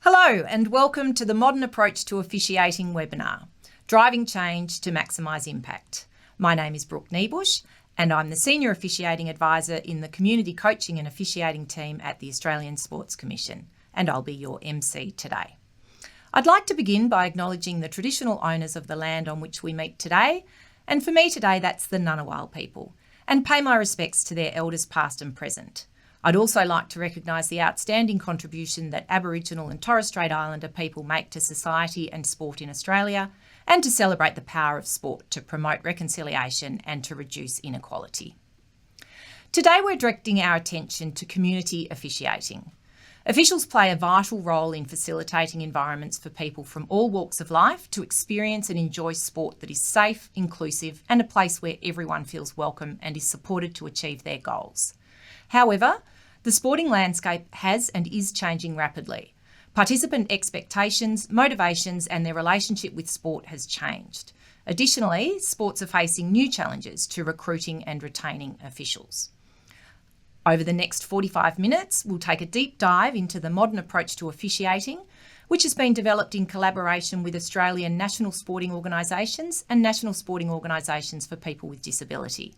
Hello and welcome to the Modern Approach to Officiating webinar, Driving Change to Maximise Impact. My name is Brooke Niebusch and I'm the Senior Officiating Advisor in the Community Coaching and Officiating team at the Australian Sports Commission, and I'll be your MC today. I'd like to begin by acknowledging the traditional owners of the land on which we meet today, and for me today that's the Ngunnawal people, and pay my respects to their elders past and present. I'd also like to recognise the outstanding contribution that Aboriginal and Torres Strait Islander people make to society and sport in Australia, and to celebrate the power of sport to promote reconciliation and to reduce inequality. Today we're directing our attention to community officiating. Officials play a vital role in facilitating environments for people from all walks of life to experience and enjoy sport that is safe, inclusive, and a place where everyone feels welcome and is supported to achieve their goals. However, the sporting landscape has and is changing rapidly. Participant expectations, motivations, and their relationship with sport has changed. Additionally, sports are facing new challenges to recruiting and retaining officials. Over the next 45 minutes, we'll take a deep dive into the modern approach to officiating, which has been developed in collaboration with Australian national sporting organisations and national sporting organisations for people with disability.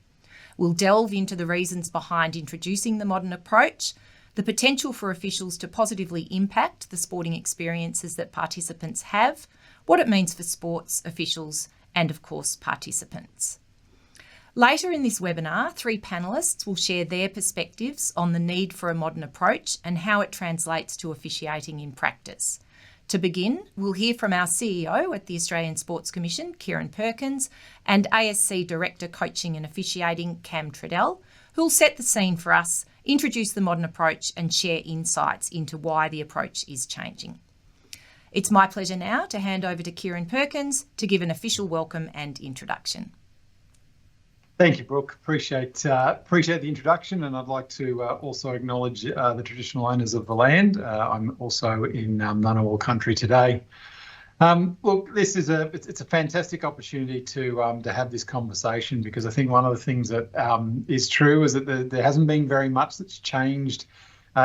We'll delve into the reasons behind introducing the modern approach, the potential for officials to positively impact the sporting experiences that participants have, what it means for sports, officials, and of course participants. Later in this webinar, 3 panellists will share their perspectives on the need for a modern approach and how it translates to officiating in practice. To begin, we'll hear from our CEO at the Australian Sports Commission, Kieran Perkins, and ASC Director Coaching and Officiating, Cam Treadell, who'll set the scene for us, introduce the modern approach and share insights into why the approach is changing. It's my pleasure now to hand over to Kieran Perkins to give an official welcome and introduction. Thank you, Brooke. Appreciate the introduction, and I'd like to also acknowledge the traditional owners of the land. I'm also in Ngunnawal country today. Look, it's a fantastic opportunity to have this conversation, because I think one of the things that is true is that there hasn't been very much that's changed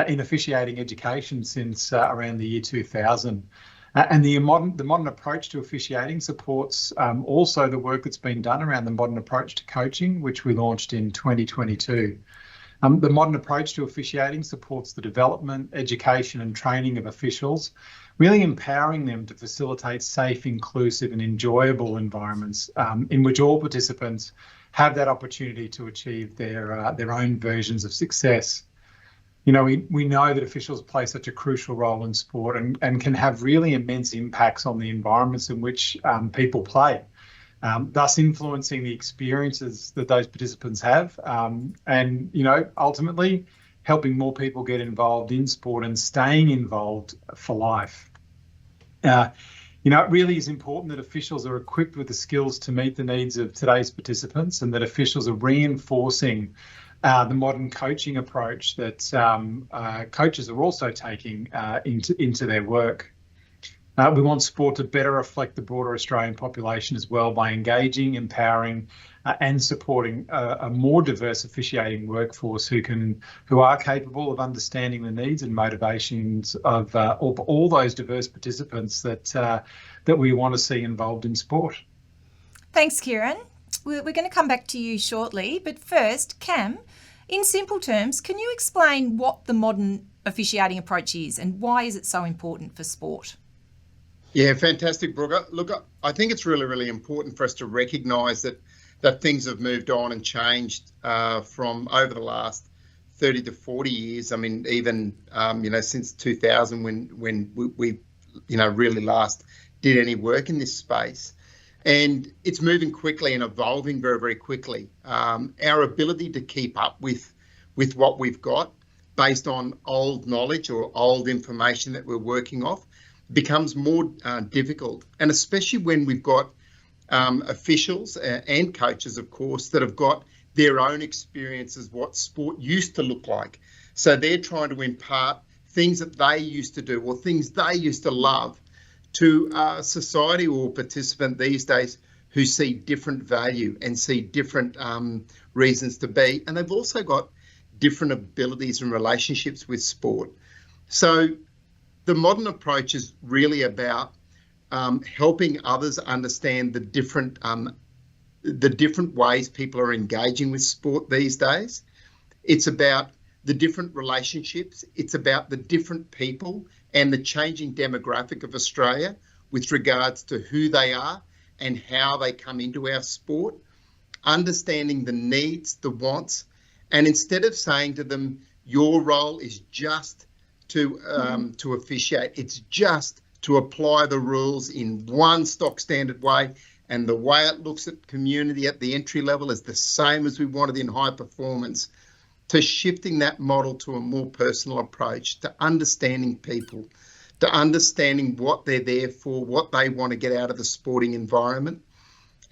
in officiating education since around the year 2000. And the modern approach to officiating supports also the work that's been done around the modern approach to coaching, which we launched in 2022. The modern approach to officiating supports the development, education and training of officials, really empowering them to facilitate safe, inclusive and enjoyable environments in which all participants have that opportunity to achieve their own versions of success. You know, we know that officials play such a crucial role in sport and can have really immense impacts on the environments in which people play, thus influencing the experiences that those participants have and, you know, ultimately helping more people get involved in sport and staying involved for life. You know, it really is important that officials are equipped with the skills to meet the needs of today's participants, and that officials are reinforcing the modern coaching approach that coaches are also taking into their work. We want sport to better reflect the broader Australian population as well, by engaging, empowering and supporting a more diverse officiating workforce who are capable of understanding the needs and motivations of all those diverse participants that we want to see involved in sport. Thanks, Kieran. We're going to come back to you shortly, but first, Cam, in simple terms, can you explain what the modern officiating approach is and why is it so important for sport? Yeah, fantastic, Brooke. Look, I think it's really, really important for us to recognise that things have moved on and changed from over the last 30 to 40 years. I mean, even, since 2000 when we really last did any work in this space. And it's moving quickly and evolving very, very quickly. Our ability to keep up with what we've got based on old knowledge or old information that we're working off becomes more difficult. And especially when we've got officials and coaches, of course, that have got their own experiences, what sport used to look like. So they're trying to impart things that they used to do or things they used to love to society or participant these days who see different value and see different reasons to be. And they've also got different abilities and relationships with sport. So the modern approach is really about helping others understand the different ways people are engaging with sport these days. It's about the different relationships. It's about the different people and the changing demographic of Australia with regards to who they are and how they come into our sport, understanding the needs, the wants, and instead of saying to them, your role is just to officiate, it's just to apply the rules in one stock standard way, and the way it looks at community at the entry level is the same as we wanted in high performance, to shifting that model to a more personal approach, to understanding people, to understanding what they're there for, what they want to get out of the sporting environment,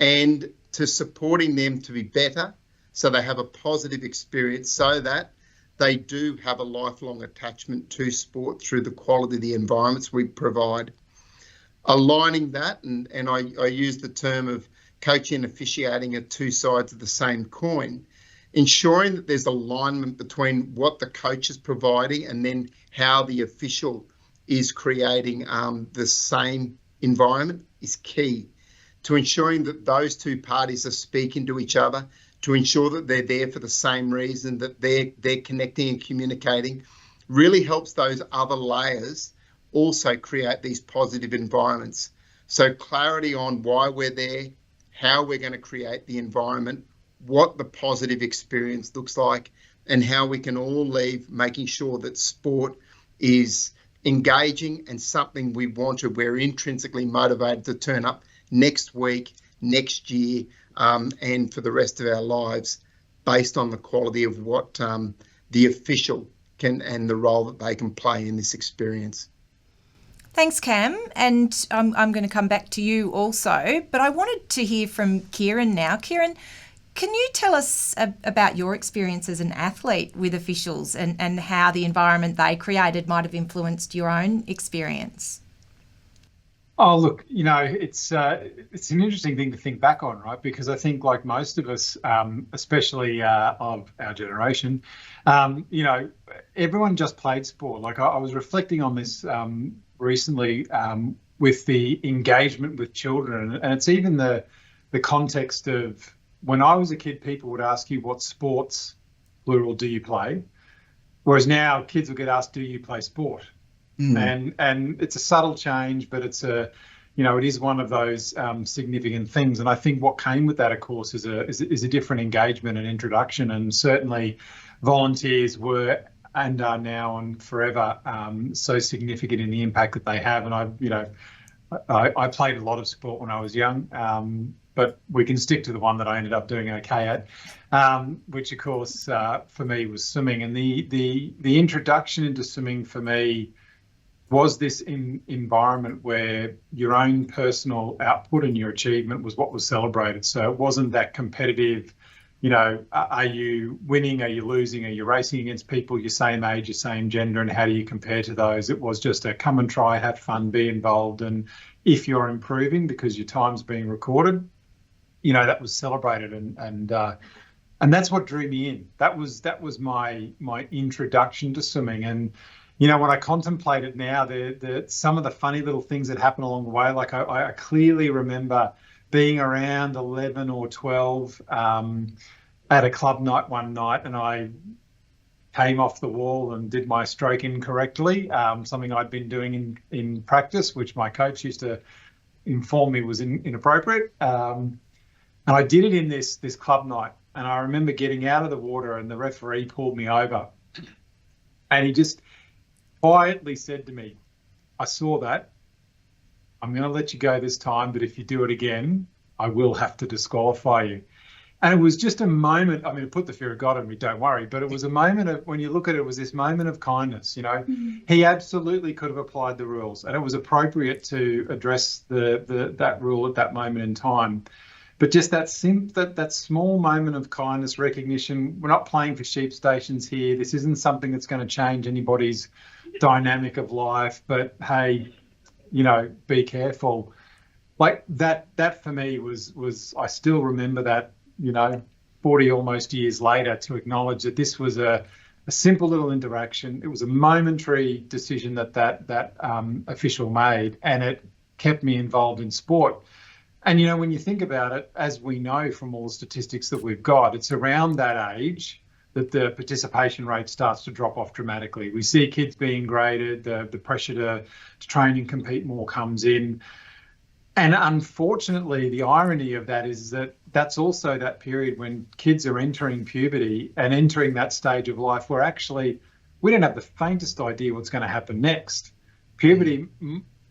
and to supporting them to be better so they have a positive experience, so that they do have a lifelong attachment to sport through the quality of the environments we provide. Aligning that, and I use the term of coaching and officiating are two sides of the same coin, ensuring that there's alignment between what the coach is providing and then how the official is creating the same environment is key to ensuring that those two parties are speaking to each other, to ensure that they're there for the same reason, that they're connecting and communicating, really helps those other layers also create these positive environments. So clarity on why we're there, how we're going to create the environment, what the positive experience looks like, and how we can all leave making sure that sport is engaging and something we're intrinsically motivated to turn up next week, next year, and for the rest of our lives, based on the quality of what the official can and the role that they can play in this experience. Thanks, Cam. And I'm going to come back to you also, but I wanted to hear from Kieran now. Kieran, can you tell us about your experience as an athlete with officials and how the environment they created might have influenced your own experience? Oh, look, it's an interesting thing to think back on, right? Because I think, like most of us, especially of our generation, everyone just played sport. Like I was reflecting on this recently with the engagement with children, and it's even the context of when I was a kid, people would ask you what sports, plural, do you play? Whereas now kids will get asked, do you play sport? And it's a subtle change, but it's it is one of those significant things. And I think what came with that, of course, is a different engagement and introduction. And certainly volunteers were and are now and forever so significant in the impact that they have. And I played a lot of sport when I was young, but we can stick to the one that I ended up doing okay at, which of course for me was swimming. And the introduction into swimming for me was this environment where your own personal output and your achievement was what was celebrated. So it wasn't that competitive, are you winning, are you losing, are you racing against people your same age, your same gender, and how do you compare to those? It was just a come and try, have fun, be involved. And if you're improving because your time's being recorded, that was celebrated. And that's what drew me in. That was my introduction to swimming. And when I contemplate it now, some of the funny little things that happen along the way, like I clearly remember being around 11 or 12 at a club night one night, and I came off the wall and did my stroke incorrectly, something I'd been doing in practice, which my coach used to inform me was inappropriate. And I did it in this club night, and I remember getting out of the water and the referee pulled me over, and he just quietly said to me, I saw that. I'm going to let you go this time, but if you do it again, I will have to disqualify you. And it was just a moment, put the fear of God in me, don't worry, but it was a moment of, when you look at it, it was this moment of kindness, He absolutely could have applied the rules, and it was appropriate to address that rule at that moment in time. But just that small moment of kindness, recognition, we're not playing for sheep stations here. This isn't something that's going to change anybody's dynamic of life, but hey, be careful. Like that for me was I still remember that, 40 almost years later, to acknowledge that this was a a simple little interaction. It was a momentary decision that official made, and it kept me involved in sport. And, you know, when you think about it, as we know from all the statistics that we've got, it's around that age that the participation rate starts to drop off dramatically. We see kids being graded, the pressure to train and compete more comes in. And unfortunately, the irony of that is that that's also that period when kids are entering puberty and entering that stage of life where actually we don't have the faintest idea what's going to happen next. Puberty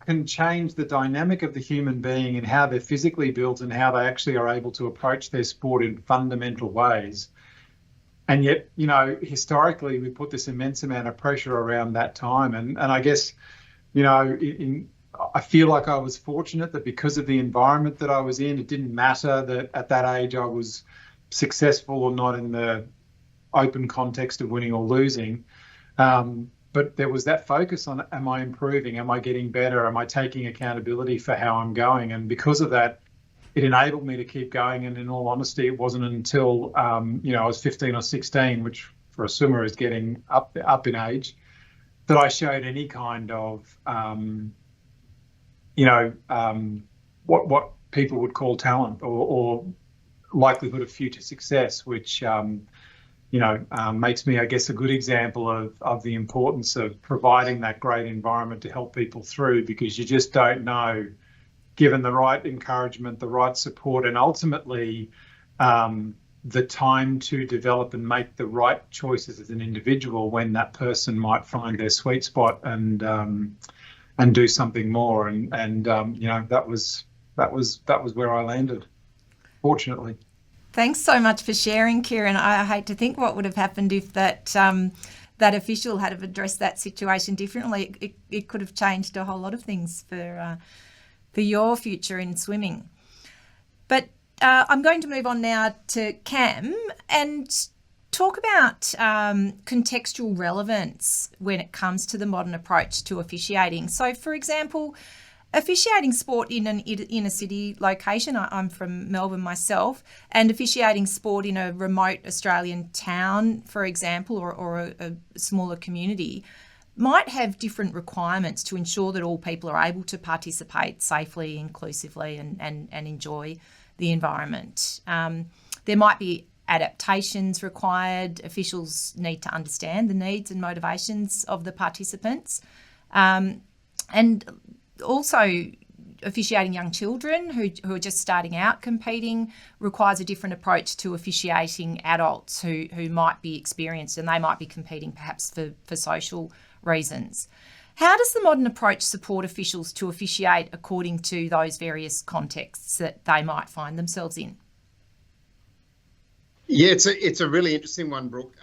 can change the dynamic of the human being and how they're physically built and how they actually are able to approach their sport in fundamental ways. And yet, you know, historically, we put this immense amount of pressure around that time. And I guess, you know, I feel like I was fortunate that because of the environment that I was in, it didn't matter that at that age I was successful or not in the open context of winning or losing. But there was that focus on, am I improving? Am I getting better? Am I taking accountability for how I'm going? And because of that, it enabled me to keep going. And in all honesty, it wasn't until, you know, I was 15 or 16, which for a swimmer is getting up in age, that I showed any kind of, you know, what people would call talent or likelihood of future success, which, you know, makes me, I guess, a good example of the importance of providing that great environment to help people through, because you just don't know, given the right encouragement, the right support, and ultimately the time to develop and make the right choices as an individual, when that person might find their sweet spot and do something more. And you know, that was where I landed, fortunately. Thanks so much for sharing, Kieran. I hate to think what would have happened if that official had have addressed that situation differently. It could have changed a whole lot of things for your future in swimming. But I'm going to move on now to Cam and talk about contextual relevance when it comes to the modern approach to officiating. So, for example, officiating sport in an inner city location, I'm from Melbourne myself, and officiating sport in a remote Australian town, for example, or a smaller community, might have different requirements to ensure that all people are able to participate safely, inclusively, and enjoy the environment. There might be adaptations required. Officials need to understand the needs and motivations of the participants. And also, officiating young children who are just starting out competing requires a different approach to officiating adults who might be experienced, and they might be competing perhaps for social reasons. How does the modern approach support officials to officiate according to those various contexts that they might find themselves in? Yeah, it's a really interesting one, Brooke.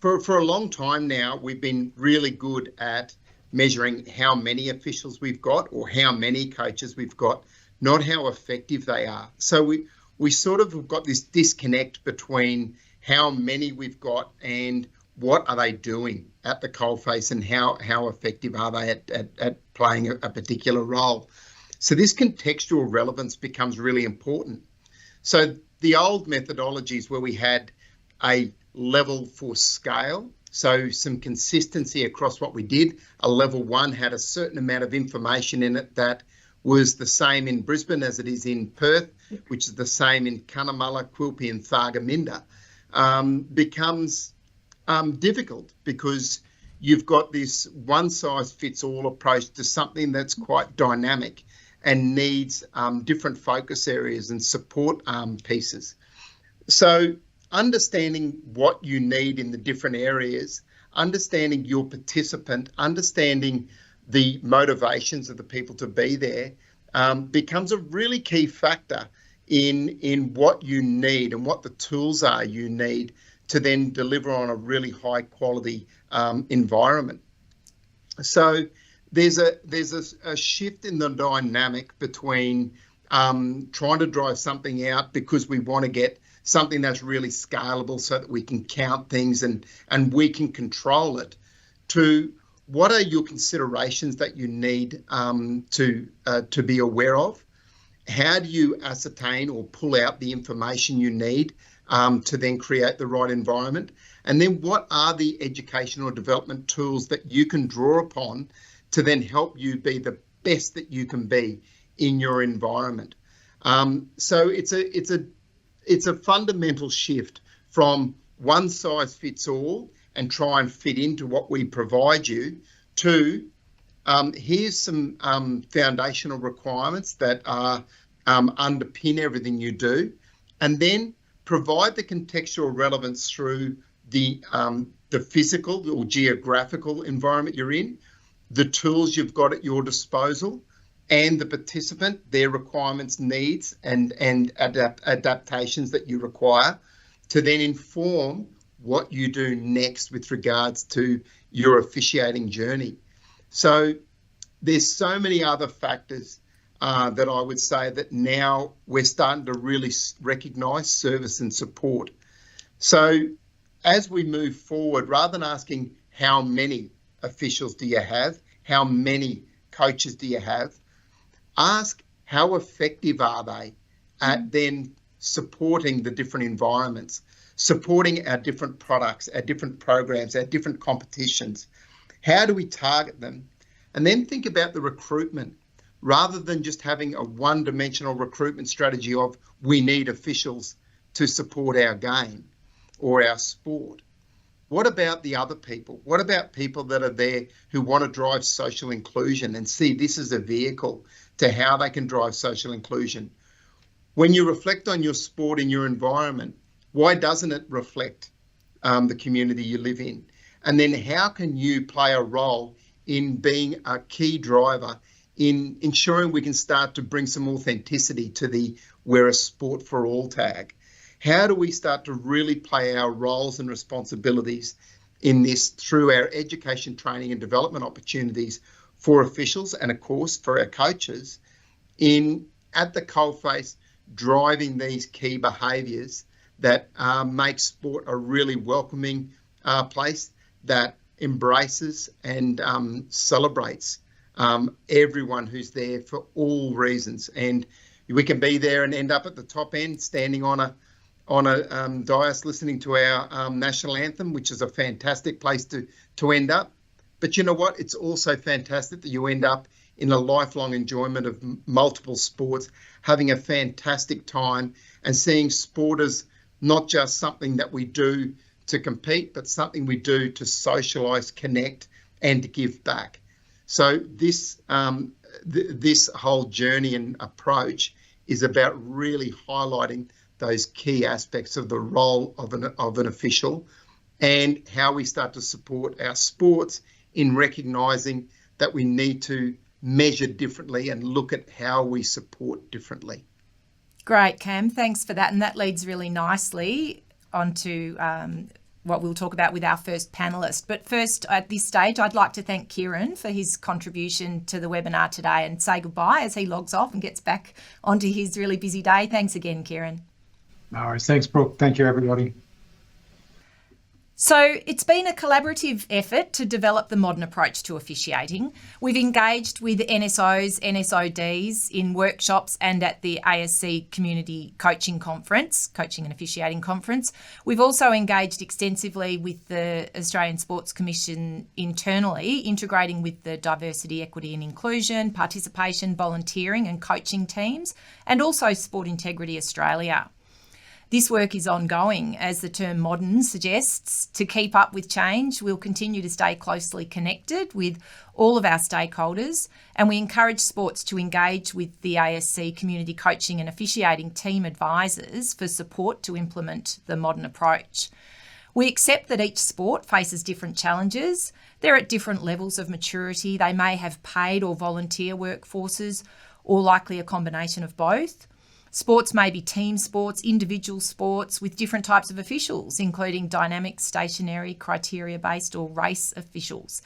For a long time now, we've been really good at measuring how many officials we've got or how many coaches we've got, not how effective they are. So we sort of have got this disconnect between how many we've got and what are they doing at the coalface and how effective are they at playing a particular role. So this contextual relevance becomes really important. So the old methodologies where we had a level for scale, so some consistency across what we did. A level 1 had a certain amount of information in it that was the same in Brisbane as it is in Perth, which is the same in Cunnamulla, Quilpie and Thargomindah, becomes difficult because you've got this one-size-fits-all approach to something that's quite dynamic and needs different focus areas and support pieces. So understanding what you need in the different areas, understanding your participant, understanding the motivations of the people to be there becomes a really key factor in what you need and what the tools are you need to then deliver on a really high quality environment. So there's a shift in the dynamic between trying to drive something out because we want to get something that's really scalable so that we can count things and we can control it, to what are your considerations that you need to be aware of? How do you ascertain or pull out the information you need to then create the right environment? And then what are the educational development tools that you can draw upon to then help you be the best that you can be in your environment? So it's a fundamental shift from one size fits all and try and fit into what we provide you to here's some foundational requirements that are underpin everything you do, and then provide the contextual relevance through the physical or geographical environment you're in, the tools you've got at your disposal, and the participant, their requirements, needs, and adaptations that you require to then inform what you do next with regards to your officiating journey. So there's so many other factors that I would say that now we're starting to really recognise service and support. So as we move forward, rather than asking how many officials do you have, how many coaches do you have, ask how effective are they at then supporting the different environments, supporting our different products, our different programs, our different competitions. How do we target them? And then think about the recruitment, rather than just having a one-dimensional recruitment strategy of we need officials to support our game or our sport. What about the other people? What about people that are there who want to drive social inclusion and see this as a vehicle to how they can drive social inclusion? When you reflect on your sport in your environment, why doesn't it reflect the community you live in? And then how can you play a role in being a key driver in ensuring we can start to bring some authenticity to the "we're a sport for all" tag? How do we start to really play our roles and responsibilities in this through our education, training and development opportunities for officials and, of course, for our coaches in at the coalface driving these key behaviours that make sport a really welcoming place that embraces and celebrates everyone who's there for all reasons. And we can be there and end up at the top end, standing on a dais listening to our national anthem, which is a fantastic place to end up. But you know what? It's also fantastic that you end up in a lifelong enjoyment of multiple sports, having a fantastic time and seeing sport as not just something that we do to compete, but something we do to socialise, connect and to give back. So this whole journey and approach is about really highlighting those key aspects of the role of an official and how we start to support our sports in recognising that we need to measure differently and look at how we support differently. Great, Cam. Thanks for that. And that leads really nicely onto what we'll talk about with our first panellist. But first, at this stage, I'd like to thank Kieran for his contribution to the webinar today and say goodbye as he logs off and gets back onto his really busy day. Thanks again, Kieran. No worries. Thanks, Brooke. Thank you, everybody. So it's been a collaborative effort to develop the modern approach to officiating. We've engaged with NSOs, NSODs in workshops and at the ASC Community Coaching Conference, Coaching and Officiating Conference. We've also engaged extensively with the Australian Sports Commission internally, integrating with the diversity, equity and inclusion, participation, volunteering and coaching teams, and also Sport Integrity Australia. This work is ongoing, as the term modern suggests. To keep up with change, we'll continue to stay closely connected with all of our stakeholders, and we encourage sports to engage with the ASC Community Coaching and Officiating Team Advisors for support to implement the modern approach. We accept that each sport faces different challenges. They're at different levels of maturity. They may have paid or volunteer workforces, or likely a combination of both. Sports may be team sports, individual sports with different types of officials, including dynamic, stationary, criteria-based or race officials.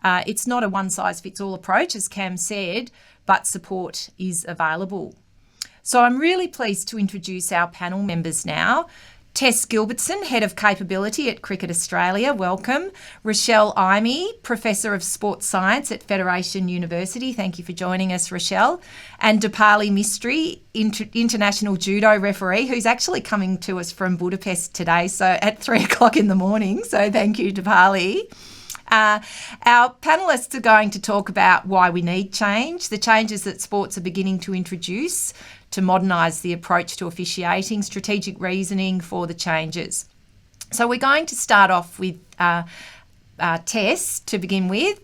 It's not a one-size-fits-all approach, as Cam said, but support is available. So I'm really pleased to introduce our panel members now. Tess Gilbertson, Head of Capability at Cricket Australia, welcome. Rochelle Imey, Professor of Sports Science at Federation University, thank you for joining us, Rochelle. And Dipali Mistry, International Judo referee, who's actually coming to us from Budapest today, so at 3 o'clock in the morning, so thank you, Dipali. Our panellists are going to talk about why we need change, the changes that sports are beginning to introduce to modernise the approach to officiating, strategic reasoning for the changes. So we're going to start off with Tess to begin with.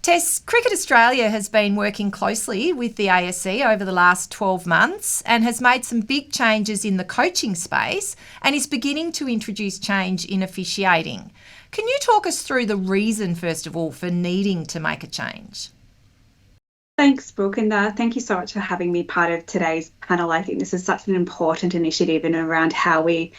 Tess, Cricket Australia has been working closely with the ASC over the last 12 months and has made some big changes in the coaching space and is beginning to introduce change in officiating. Can you talk us through the reason, first of all, for needing to make a change? Thanks, Brooke, and thank you so much for having me part of today's panel. I think this is such an important initiative and around how we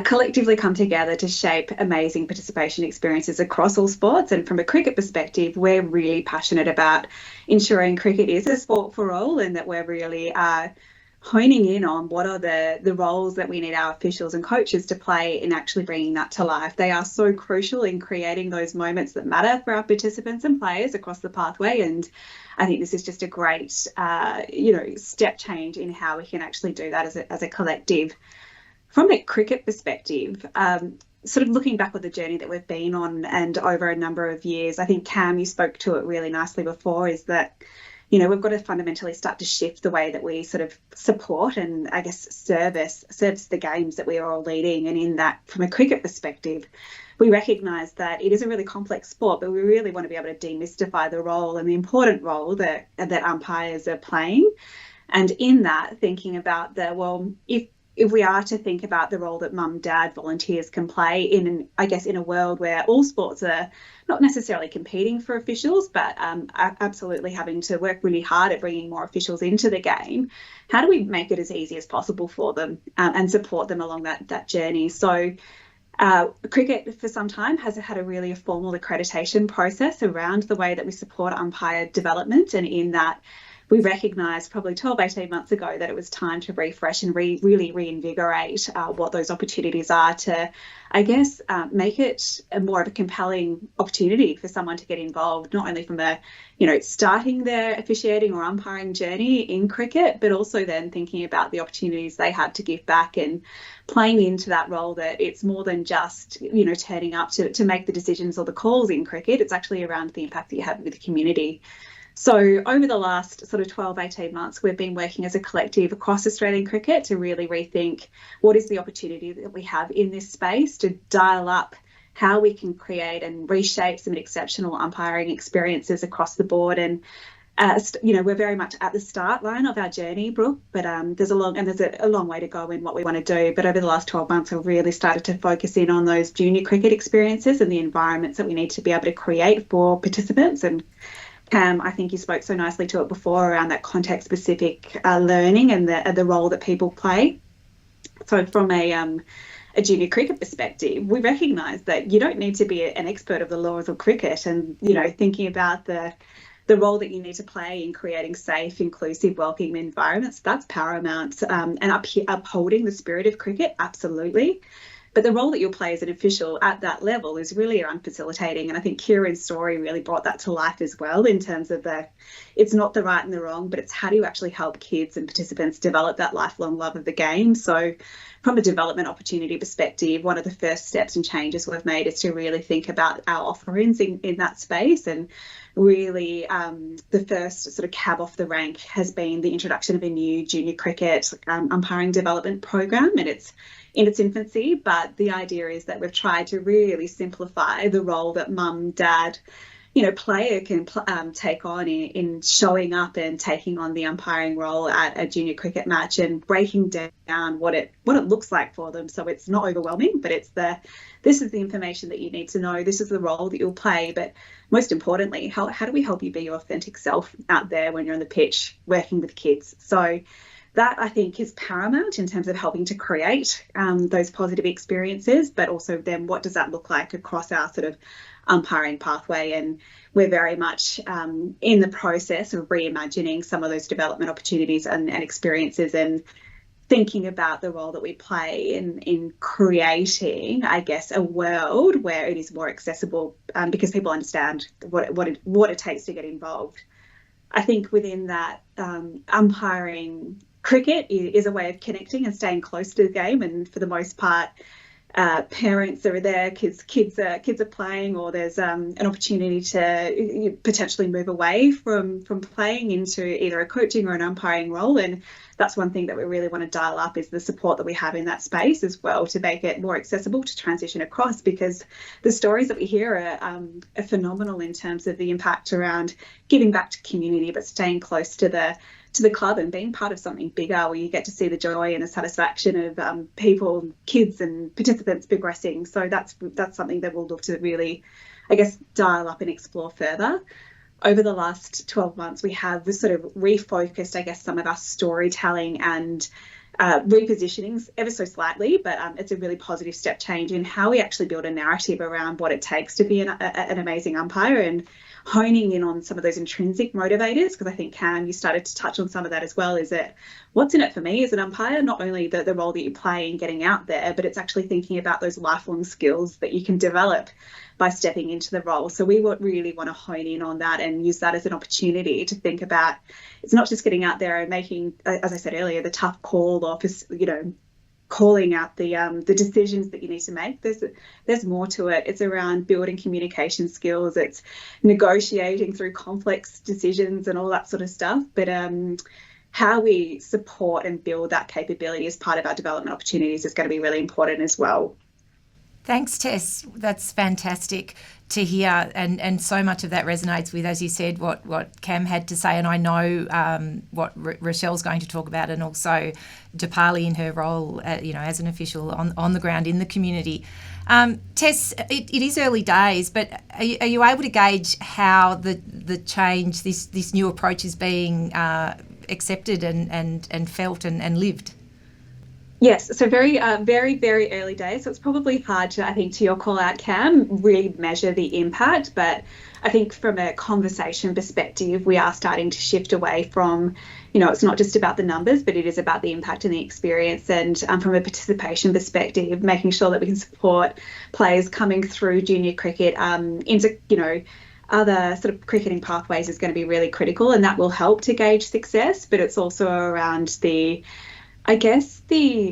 collectively come together to shape amazing participation experiences across all sports. And from a cricket perspective, we're really passionate about ensuring cricket is a sport for all and that we're really honing in on what are the roles that we need our officials and coaches to play in actually bringing that to life. They are so crucial in creating those moments that matter for our participants and players across the pathway. And I think this is just a great, step change in how we can actually do that as a collective. From a cricket perspective, sort of looking back on the journey that we've been on and over a number of years, I think, Cam, you spoke to it really nicely before, is that we've got to fundamentally start to shift the way that we sort of support and, I guess, service the games that we are all leading. And in that, from a cricket perspective, we recognise that it is a really complex sport, but we really want to be able to demystify the role and the important role that umpires are playing. And in that, thinking about if we are to think about the role that mum, dad, volunteers can play in a world where all sports are not necessarily competing for officials, but absolutely having to work really hard at bringing more officials into the game, how do we make it as easy as possible for them and support them along that journey? So cricket for some time has had a really formal accreditation process around the way that we support umpire development, and in that we recognised probably 12, 18 months ago that it was time to refresh and really reinvigorate what those opportunities are to, I guess, make it more of a compelling opportunity for someone to get involved, not only from starting their officiating or umpiring journey in cricket, but also then thinking about the opportunities they had to give back and playing into that role, that it's more than just, turning up to make the decisions or the calls in cricket. It's actually around the impact that you have with the community. So over the last sort of 12, 18 months, we've been working as a collective across Australian cricket to really rethink what is the opportunity that we have in this space to dial up how we can create and reshape some exceptional umpiring experiences across the board. And, we're very much at the start line of our journey, Brooke, but there's a long way to go in what we want to do. But over the last 12 months, we've really started to focus in on those junior cricket experiences and the environments that we need to be able to create for participants. And Cam, I think you spoke so nicely to it before around that context-specific learning and the role that people play. So from a junior cricket perspective, we recognise that you don't need to be an expert of the laws of cricket, and thinking about the role that you need to play in creating safe, inclusive, welcoming environments, that's paramount. And upholding the spirit of cricket, absolutely. But the role that you'll play as an official at that level is really around facilitating. And I think Kieran's story really brought that to life as well, in terms of it's not the right and the wrong, but it's how do you actually help kids and participants develop that lifelong love of the game. So from a development opportunity perspective, one of the first steps and changes we've made is to really think about our offerings in that space. And really the first sort of cab off the rank has been the introduction of a new junior cricket umpiring development program, and it's in its infancy, but the idea is that we've tried to really simplify the role that mum, dad, player can take on in showing up and taking on the umpiring role at a junior cricket match, and breaking down what it looks like for them, so it's not overwhelming, but it's this is the information that you need to know, this is the role that you'll play, but most importantly, how do we help you be your authentic self out there when you're on the pitch working with kids? So that, I think, is paramount in terms of helping to create those positive experiences, but also then what does that look like across our sort of umpiring pathway? And we're very much in the process of reimagining some of those development opportunities and experiences, and thinking about the role that we play in creating, I guess, a world where it is more accessible, because people understand what it takes to get involved. I think within that, umpiring cricket is a way of connecting and staying close to the game, and for the most part, parents are there, kids are playing, or there's an opportunity to potentially move away from playing into either a coaching or an umpiring role. And that's one thing that we really want to dial up, is the support that we have in that space as well, to make it more accessible to transition across, because the stories that we hear are phenomenal in terms of the impact around giving back to community, but staying close to the club and being part of something bigger, where you get to see the joy and the satisfaction of people, kids and participants progressing. So that's something that we'll look to really, I guess, dial up and explore further. Over the last 12 months, we have sort of refocused, I guess, some of our storytelling and repositionings ever so slightly, but it's a really positive step change in how we actually build a narrative around what it takes to be an amazing umpire, and honing in on some of those intrinsic motivators, because I think, Cam, you started to touch on some of that as well. Is that what's in it for me as an umpire? Not only the role that you play in getting out there, but it's actually thinking about those lifelong skills that you can develop by stepping into the role. So we really want to hone in on that and use that as an opportunity to think about, it's not just getting out there and making, as I said earlier, the tough call, or, calling out the decisions that you need to make. There's more to it. It's around building communication skills. It's negotiating through complex decisions and all that sort of stuff. But how we support and build that capability as part of our development opportunities is going to be really important as well. Thanks, Tess. That's fantastic to hear, and so much of that resonates with, as you said, what Cam had to say, and I know what Rochelle's going to talk about, and also Dipali in her role, as an official on the ground in the community. Tess, it is early days, but are you able to gauge how the change, this new approach, is being accepted and felt and lived? Yes, so very, very early days. So it's probably hard to, I think, to your call out, Cam, really measure the impact. But I think from a conversation perspective, we are starting to shift away from, it's not just about the numbers, but it is about the impact and the experience. And from a participation perspective, making sure that we can support players coming through junior cricket into, other sort of cricketing pathways is going to be really critical, and that will help to gauge success. But it's also around the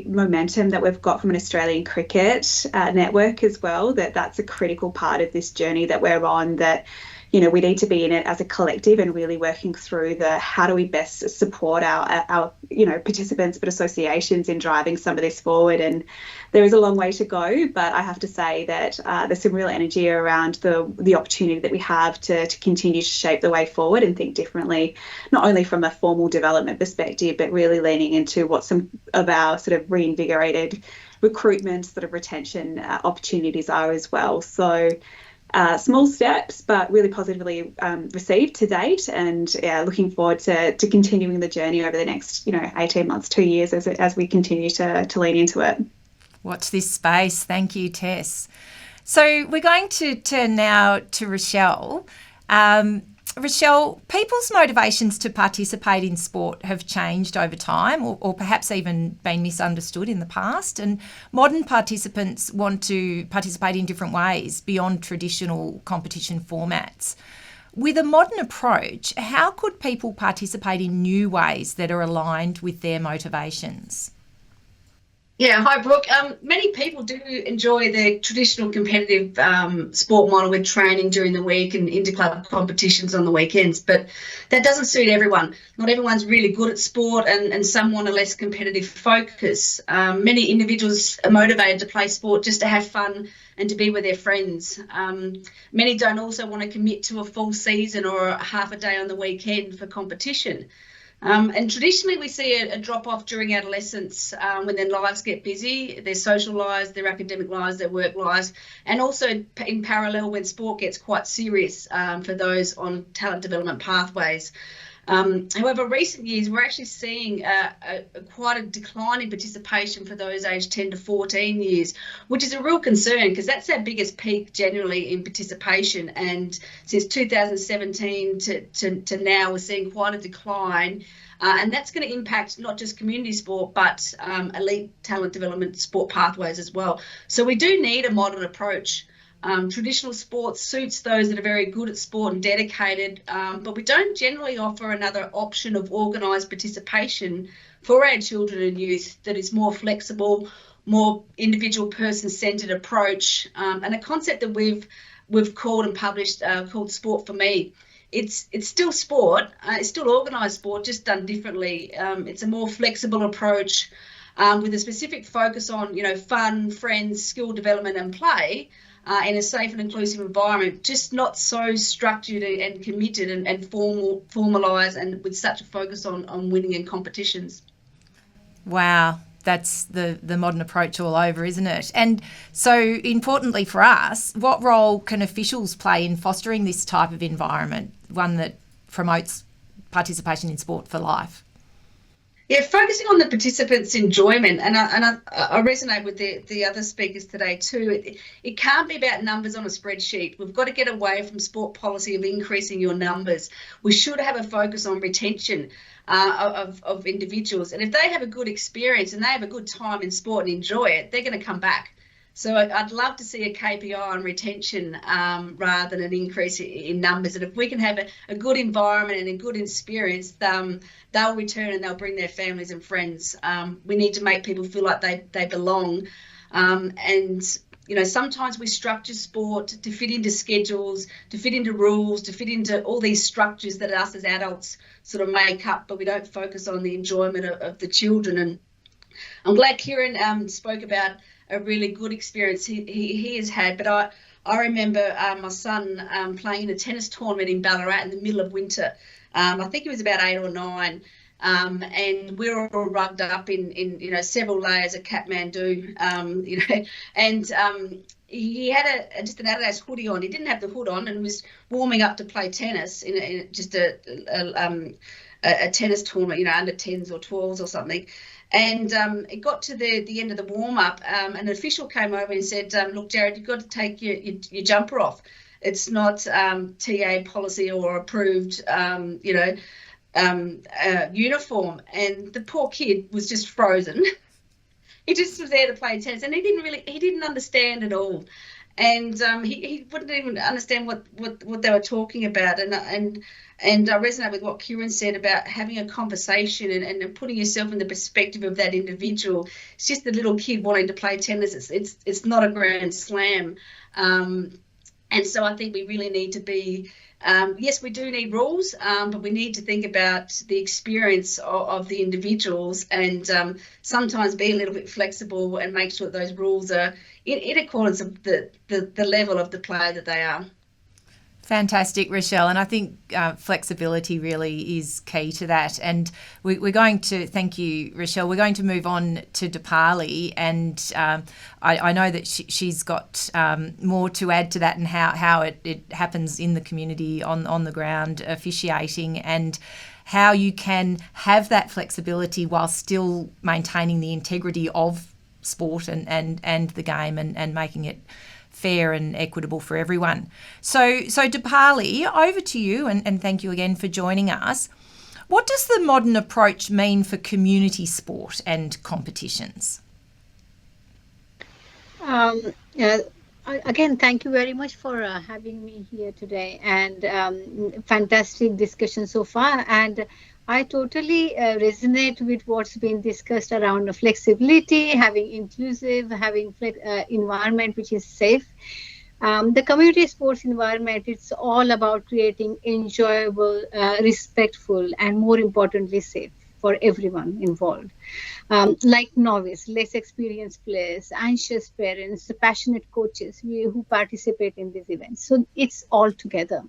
momentum that we've got from an Australian cricket network as well, that's a critical part of this journey that we're on, that, we need to be in it as a collective and really working through how do we best support our participants, but associations in driving some of this forward. And there is a long way to go, but I have to say that there's some real energy around the opportunity that we have to continue to shape the way forward and think differently, not only from a formal development perspective, but really leaning into what some of our sort of reinvigorated recruitment sort of retention opportunities are as well. So small steps, but really positively received to date, and looking forward to continuing the journey over the next 18 months, 2 years as we continue to lean into it. Watch this space. Thank you, Tess. So we're going to turn now to Rochelle. Rochelle, people's motivations to participate in sport have changed over time, or perhaps even been misunderstood in the past, and modern participants want to participate in different ways beyond traditional competition formats. With a modern approach, how could people participate in new ways that are aligned with their motivations? Yeah, hi, Brooke. Many people do enjoy the traditional competitive sport model with training during the week and interclub competitions on the weekends, but that doesn't suit everyone. Not everyone's really good at sport, and some want a less competitive focus. Many individuals are motivated to play sport just to have fun and to be with their friends. Many don't also want to commit to a full season or a half a day on the weekend for competition. And traditionally we see a drop-off during adolescence when their lives get busy, their social lives, their academic lives, their work lives, and also in parallel when sport gets quite serious for those on talent development pathways. However, recent years we're actually seeing quite a decline in participation for those aged 10 to 14 years, which is a real concern because that's our biggest peak generally in participation. And since 2017 to now, we're seeing quite a decline And that's going to impact not just community sport, but elite talent development sport pathways as well. So we do need a modern approach. Traditional sport suits those that are very good at sport and dedicated, but we don't generally offer another option of organised participation for our children and youth that is more flexible, more individual person-centred approach, and a concept that we've called and published called Sport for Me. It's still sport, it's still organised sport, just done differently. It's a more flexible approach with a specific focus on, fun, friends, skill development and play in a safe and inclusive environment, just not so structured and committed and formalised and with such a focus on winning in competitions. Wow, that's the modern approach all over, isn't it? And so importantly for us, what role can officials play in fostering this type of environment, one that promotes participation in sport for life? Yeah, focusing on the participants' enjoyment, and I resonate with the other speakers today too. It can't be about numbers on a spreadsheet. We've got to get away from sport policy of increasing your numbers. We should have a focus on retention of individuals, and if they have a good experience and they have a good time in sport and enjoy it, they're going to come back. So I'd love to see a KPI on retention rather than an increase in numbers. And if we can have a good environment and a good experience, they'll return and they'll bring their families and friends. We need to make people feel like they belong. And sometimes we structure sport to fit into schedules, to fit into rules, to fit into all these structures that us as adults sort of make up, but we don't focus on the enjoyment of the children. And I'm glad Kieran spoke about a really good experience he has had, but I remember my son playing in a tennis tournament in Ballarat in the middle of winter. I think he was about 8 or 9, and we were all rugged up in several layers of Kathmandu, and he had just an Adidas hoodie on. He didn't have the hood on and was warming up to play tennis in just a tennis tournament, under 10s or 12s or something. And it got to the end of the warm-up, an official came over and said, look, Jared, you've got to take your jumper off. It's not TA policy or approved, uniform. And the poor kid was just frozen. He just was there to play tennis, and he didn't understand at all. And he wouldn't even understand what they were talking about. And I resonate with what Kieran said about having a conversation and putting yourself in the perspective of that individual. It's just a little kid wanting to play tennis. It's not a grand slam. And so I think we really need to be, yes, we do need rules, but we need to think about the experience of the individuals and sometimes be a little bit flexible and make sure that those rules are in accordance with the level of the player that they are. Fantastic, Rochelle. And I think flexibility really is key to that. And we're going to, thank you, Rochelle, we're going to move on to Dipali. And I know that she's got more to add to that and how it happens in the community on the ground, officiating, and how you can have that flexibility while still maintaining the integrity of sport and the game and making it fair and equitable for everyone. So Dipali, over to you, and thank you again for joining us. What does the modern approach mean for community sport and competitions? Again, thank you very much for having me here today, and fantastic discussion so far. And I totally resonate with what's been discussed around flexibility, having inclusive, having environment which is safe. The community sports environment, it's all about creating enjoyable, respectful, and more importantly, safe for everyone involved. Like novice, less experienced players, anxious parents, passionate coaches who participate in these events. So it's all together.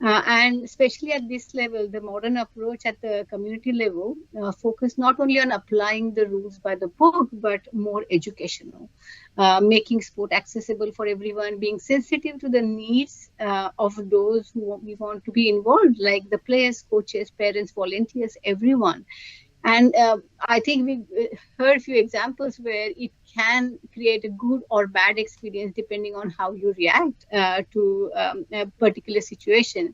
And especially at this level, the modern approach at the community level focus not only on applying the rules by the book, but more educational, making sport accessible for everyone, being sensitive to the needs of those who we want to be involved, like the players, coaches, parents, volunteers, everyone. And I think we heard a few examples where it can create a good or bad experience depending on how you react to a particular situation.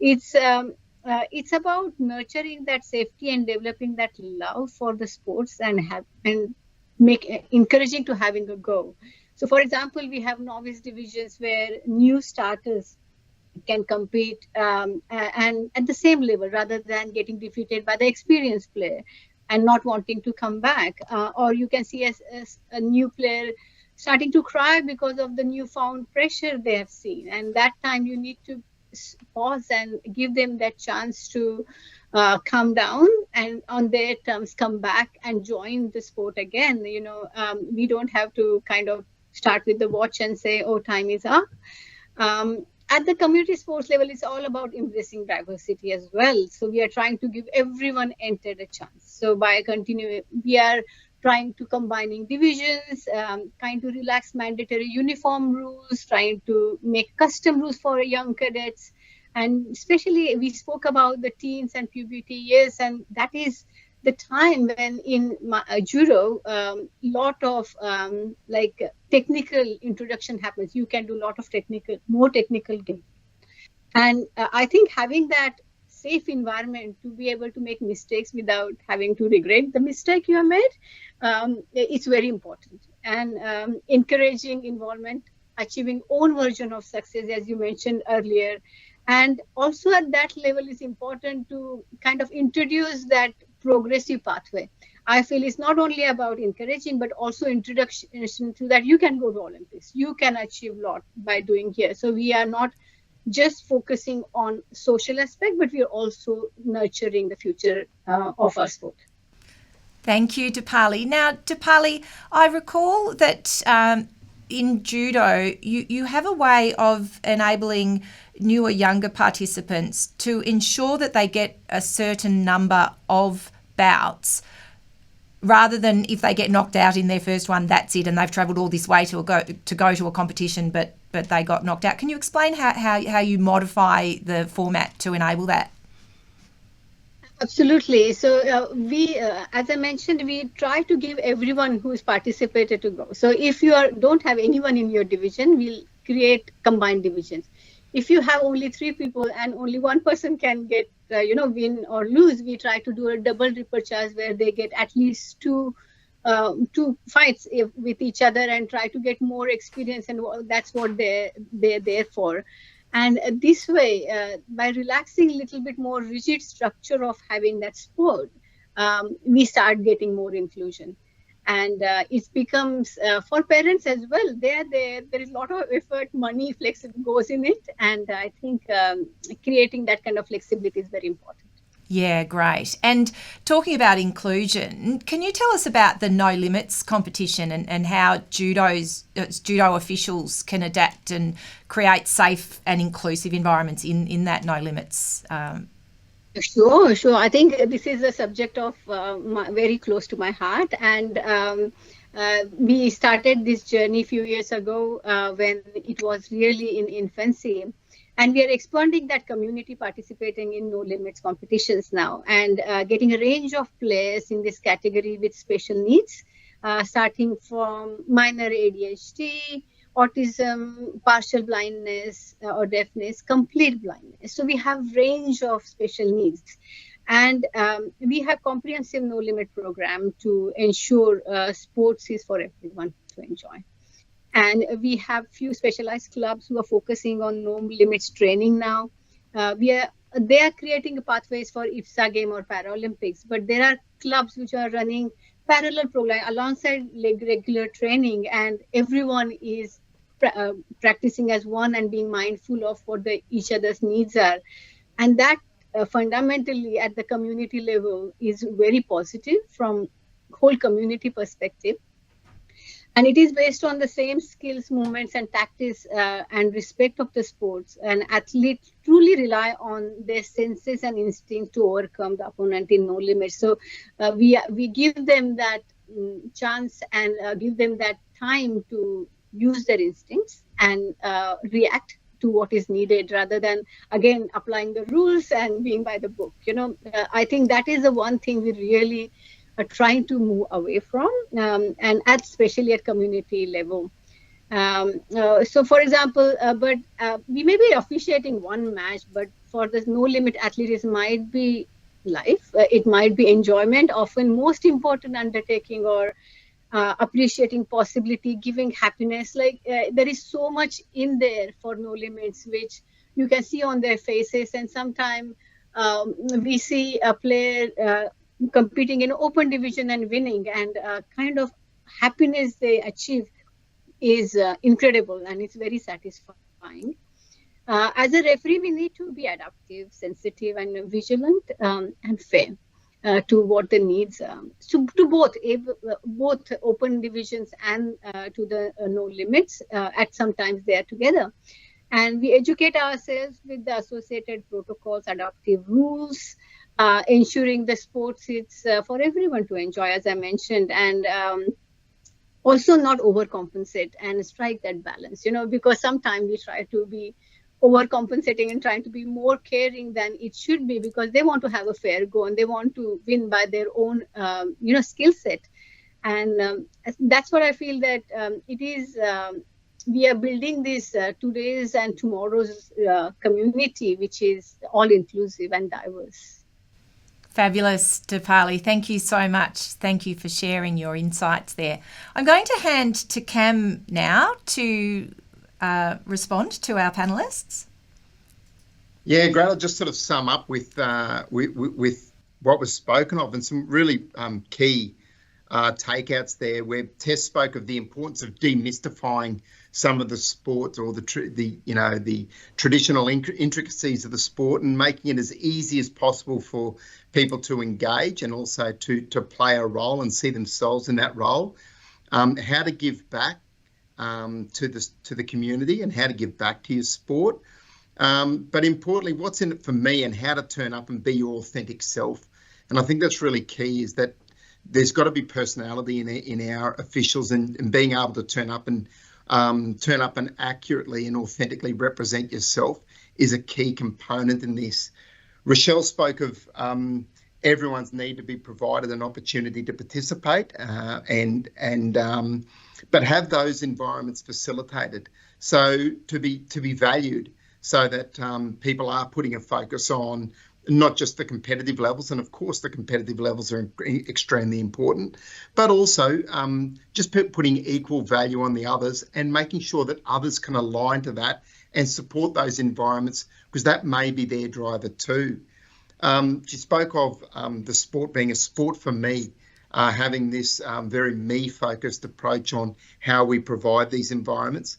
It's it's about nurturing that safety and developing that love for the sports and encouraging to having a go. So, for example, we have novice divisions where new starters can compete and at the same level rather than getting defeated by the experienced player and not wanting to come back. Or you can see as a new player starting to cry because of the newfound pressure they have seen. And that time you need to pause and give them that chance to calm down and on their terms come back and join the sport again. We don't have to kind of start with the watch and say, oh, time is up. At the community sports level, it's all about embracing diversity as well. So we are trying to give everyone entered a chance. So by continuing, we are trying to combining divisions, trying to relax mandatory uniform rules, trying to make custom rules for young cadets. And especially we spoke about the teens and puberty years, and that is the time when in judo, lot of technical introduction happens. You can do a lot of more technical game. And I think having that safe environment to be able to make mistakes without having to regret the mistake you have made, it's very important. And encouraging involvement, achieving own version of success, as you mentioned earlier. And also at that level, it's important to kind of introduce that progressive pathway. I feel it's not only about encouraging, but also introduction to that you can go to Olympics. You can achieve a lot by doing here. So we are not just focusing on social aspect, but we are also nurturing the future of our sport. Thank you, Dipali. Now, Dipali, I recall that in judo, you have a way of enabling newer, younger participants to ensure that they get a certain number of bouts rather than if they get knocked out in their first one, that's it, and they've travelled all this way to go to a competition, but they got knocked out. Can you explain how you modify the format to enable that? Absolutely. So we, as I mentioned, we try to give everyone who's participated to go. So if you don't have anyone in your division, we'll create combined divisions. If you have only 3 people and only one person can get, win or lose, we try to do a double repechage where they get at least two fights with each other and try to get more experience, and that's what they're there for. And this way, by relaxing a little bit more rigid structure of having that sport, we start getting more inclusion. And it becomes, for parents as well, there is a lot of effort, money, flexibility goes in it. And I think creating that kind of flexibility is very important. Yeah, great. And talking about inclusion, can you tell us about the No Limits competition and how judo officials can adapt and create safe and inclusive environments in that No Limits? Sure. I think this is a subject of very close to my heart. And we started this journey a few years ago when it was really in infancy. And we are expanding that community participating in No Limits competitions now and getting a range of players in this category with special needs, starting from minor ADHD, autism, partial blindness or deafness, complete blindness. So we have range of special needs. And we have comprehensive No Limit program to ensure sports is for everyone to enjoy. And we have few specialized clubs who are focusing on No Limits training now. They are creating pathways for IFSA game or Paralympics, but there are clubs which are running parallel program alongside regular training, and everyone is practicing as one and being mindful of what each other's needs are. And that fundamentally at the community level is very positive from whole community perspective. And it is based on the same skills, movements, and tactics and respect of the sports. And athletes truly rely on their senses and instincts to overcome the opponent in No Limits. So we give them that chance and give them that time to use their instincts and react to what is needed rather than, again, applying the rules and being by the book. I think that is the one thing we really are trying to move away from, and especially at community level. So, for example, we may be officiating one match, but for the no limit athletes might be life, it might be enjoyment, often most important undertaking, or appreciating possibility, giving happiness. Like there is so much in there for no limits, which you can see on their faces. And sometimes we see a player competing in open division and winning, and kind of happiness they achieve is incredible, and it's very satisfying. As a referee, we need to be adaptive, sensitive, and vigilant, and fair to what the needs, to both open divisions and to the no limits. At sometimes they are together, and we educate ourselves with the associated protocols, adaptive rules, ensuring the sports it's for everyone to enjoy, as I mentioned, and also not overcompensate and strike that balance. Because sometimes we try to be overcompensating and trying to be more caring than it should be, because they want to have a fair go and they want to win by their own skill set. And that's what I feel, that it is we are building this today's and tomorrow's community, which is all inclusive and diverse. Fabulous, Dipali. Thank you so much. Thank you for sharing your insights there. I'm going to hand to Cam now to respond to our panellists. Yeah, great. I'll just sort of sum up with what was spoken of, and some really key takeouts there, where Tess spoke of the importance of demystifying some of the sports, or the traditional intricacies of the sport, and making it as easy as possible for people to engage, and also to play a role and see themselves in that role. How to give back to the community, and how to give back to your sport. But importantly, what's in it for me, and how to turn up and be your authentic self. And I think that's really key, is that there's got to be personality in our officials, and being able to turn up and accurately and authentically represent yourself is a key component in this. Rochelle spoke of everyone's need to be provided an opportunity to participate, but have those environments facilitated, so to be valued, so that people are putting a focus on not just the competitive levels, and of course the competitive levels are extremely important, but also just putting equal value on the others, and making sure that others can align to that and support those environments, because that may be their driver too. She spoke of the sport being a sport for me, having this very me-focused approach on how we provide these environments,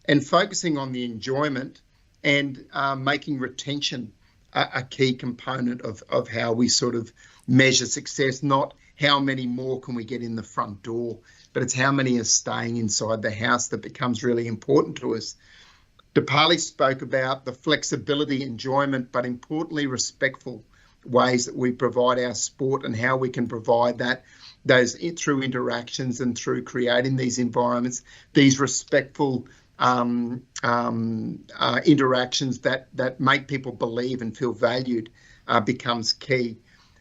and focusing on the enjoyment, and making retention a key component of how we sort of measure success. Not how many more can we get in the front door, but it's how many are staying inside the house that becomes really important to us. Dipali spoke about the flexibility, enjoyment, but importantly respectful ways that we provide our sport, and how we can provide those through interactions and through creating these environments, these respectful interactions that make people believe and feel valued becomes key.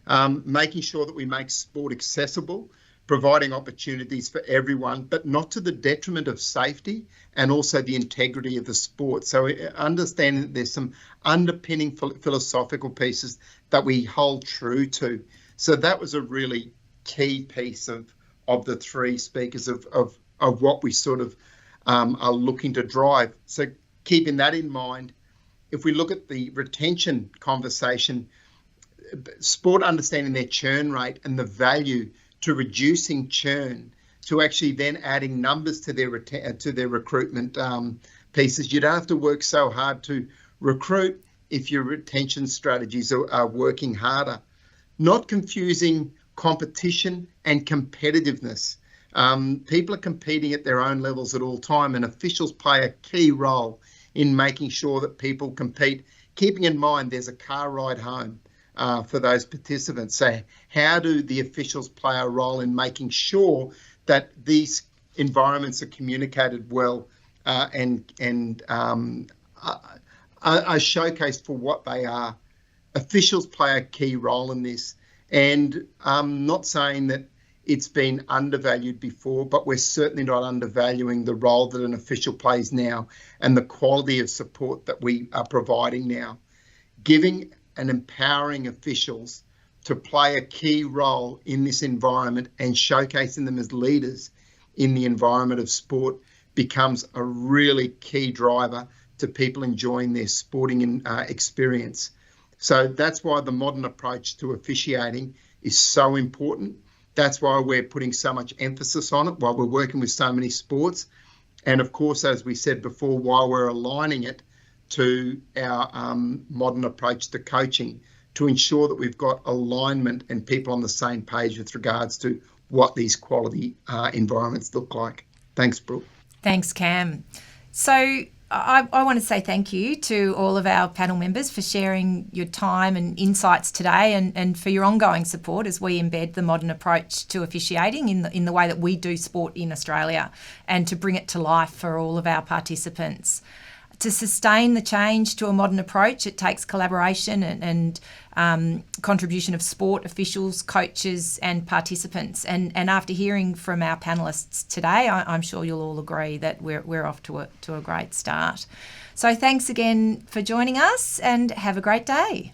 Making sure that we make sport accessible, providing opportunities for everyone, but not to the detriment of safety and also the integrity of the sport. So understanding that there's some underpinning philosophical pieces that we hold true to. So that was a really key piece of the three speakers of what we sort of are looking to drive. So keeping that in mind, if we look at the retention conversation, sport understanding their churn rate and the value to reducing churn, to actually then adding numbers to their recruitment pieces. You don't have to work so hard to recruit if your retention strategies are working harder. Not confusing competition and competitiveness. People are competing at their own levels at all time, and officials play a key role in making sure that people compete, keeping in mind there's a car ride home for those participants. So how do the officials play a role in making sure that these environments are communicated well and are showcased for what they are? Officials play a key role in this, and I'm not saying that it's been undervalued before, but we're certainly not undervaluing the role that an official plays now, and the quality of support that we are providing now. giving and empowering officials to play a key role in this environment and showcasing them as leaders in the environment of sport becomes a really key driver to people enjoying their sporting experience. So that's why the modern approach to officiating is so important. That's why we're putting so much emphasis on it, while we're working with so many sports. And of course, as we said before, while we're aligning it to our modern approach to coaching, to ensure that we've got alignment and people on the same page with regards to what these quality environments look like. Thanks, Brooke. Thanks, Cam. So I want to say thank you to all of our panel members for sharing your time and insights today, and for your ongoing support as we embed the modern approach to officiating in the way that we do sport in Australia, and to bring it to life for all of our participants. To sustain the change to a modern approach, it takes collaboration and contribution of sport officials, coaches and participants. And after hearing from our panellists today, I'm sure you'll all agree that we're off to a great start. So thanks again for joining us, and have a great day.